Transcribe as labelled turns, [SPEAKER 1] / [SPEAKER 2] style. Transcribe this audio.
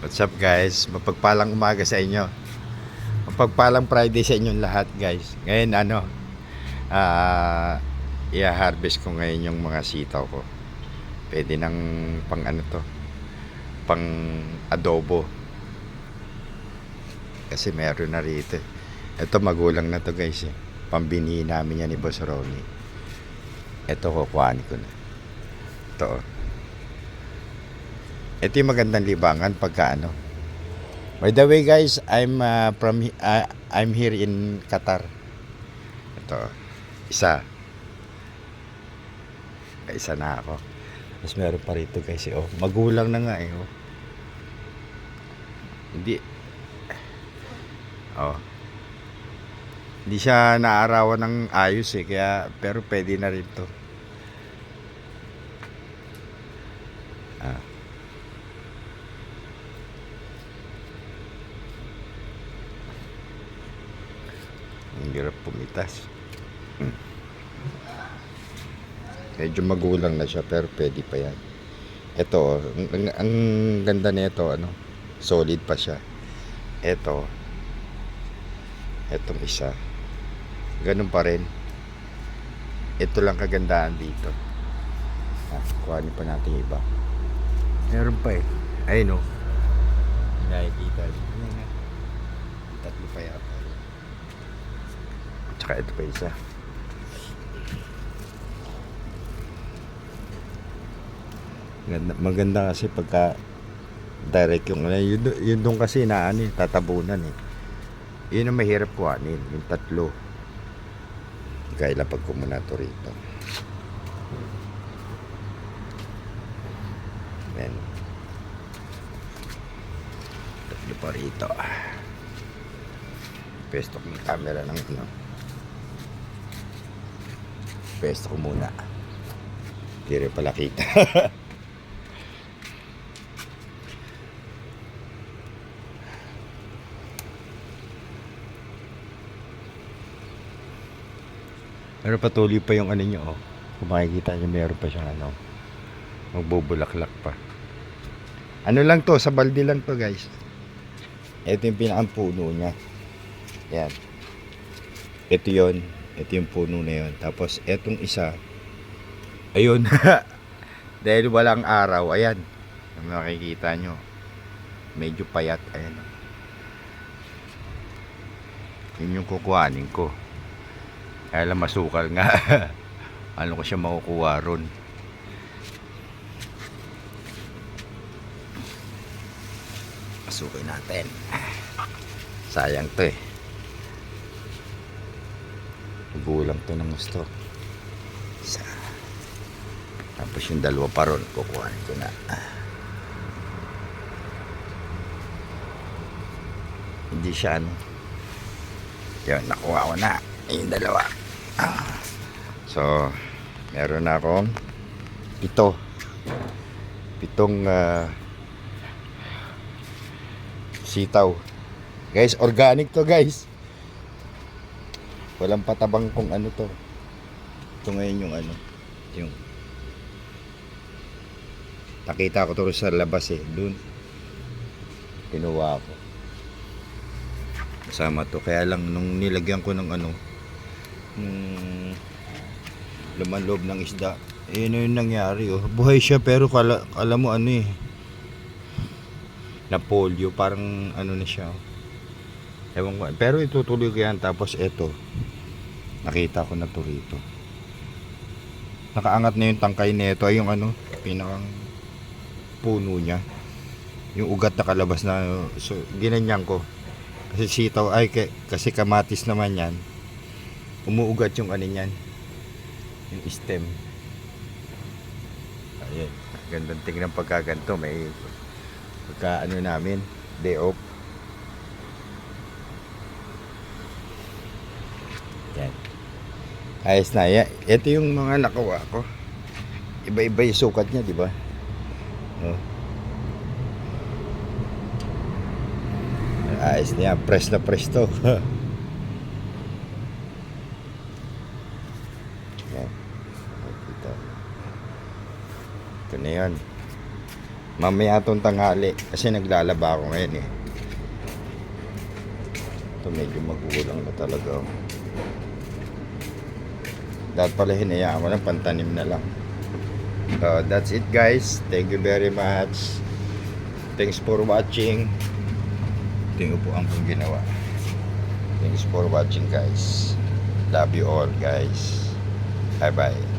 [SPEAKER 1] What's up guys? Mapagpalang umaga sa inyo. Mapagpalang Friday sa inyong lahat guys. Ngayon i-harvest ko ngayon yung mga sitaw ko. Pwede nang pang pang adobo. Kasi meron na rito. Ito magulang na to guys. Pambinhi namin yan ni Boss Ronnie. Ito kukuhaan ko na. Ito oh. Ito yung magandang libangan pagka By the way guys, I'm here in Qatar. Ito, isa na ako. Tapos meron pa rito guys, magulang na nga oh. Hindi siya naarawan ng ayos kaya pero pwede na rin to. Ang hirap pumitas. Medyo magulang na siya pero pwede pa yan. Ito, ang ganda nito solid pa siya. Etong isa. Ganun pa rin. Ito lang kagandahan dito. Kuhanin pa natin iba. Meron pa Ayun nakikita. Tatlo pa yata. Tsaka ito pa isa. Maganda kasi pagka direct yung yun doon kasi tatabunan yun ang mahirap kuhanin, yung tatlo. Kailapag ko muna to rito. Ayan. Tatlo pa rito. Pesto ko yung camera ng pesto ko muna. Hindi rin pala kita. Pero patuloy pa yung nyo Kung makikita nyo meron pa siyang magbubulaklak pa. Lang to, sa balde lang to guys. Ito yung pinakang puno niya. Yan. Ito yon. Ito yung puno na yon. Tapos etong isa, ayun. Dahil walang araw, ayan. Makikita nyo. Medyo payat, ayan. Yun yung kukuhanin ko. Kaya lang masukal nga. Ano ko siya makukuha ron. Pasukin natin. Sayang to Gulang to ng gusto. Isa. Tapos yung dalawa pa ron, kukuhanin ko na. Hindi siya Yun, nakuha ko na. Yung dalawa. So, meron na akong pitong sitaw. Guys, organic to guys. Walang patabang kung to. Ito ngayon yung nakita ko to sa labas doon. Kinuha ko. Kasama to. Kaya lang nung nilagyan ko ng laman loob ng isda, yung nangyari buhay siya pero kala mo na polio, parang na siya ewan ko, pero itutuloy ko yan. Tapos eto, nakita ko na to rito, nakaangat na yung tangkay nito, ay yung pinakang puno niya, yung ugat na kalabas na. So ginanyan ko kasi sitaw kasi kamatis naman yan, umuugat yung niyan, yung stem. Ayan, gandang tingnan pagkaganto. May pagka namin day off. Yan, ayos na yan. Ito yung mga nakuha ko, iba-iba yung sukat niya, di ba? Ayos na yan, press na press to. Ito na yun. Mamaya itong tanghali kasi naglalaba ako ngayon eh. Ito medyo magulang na talaga. Dapat pala hinayaan ko lang, pantanim na lang. So that's it guys. Thank you very much. Thanks for watching. Ito yung upuan kong ginawa. Thanks for watching guys. Love you all guys. Bye bye.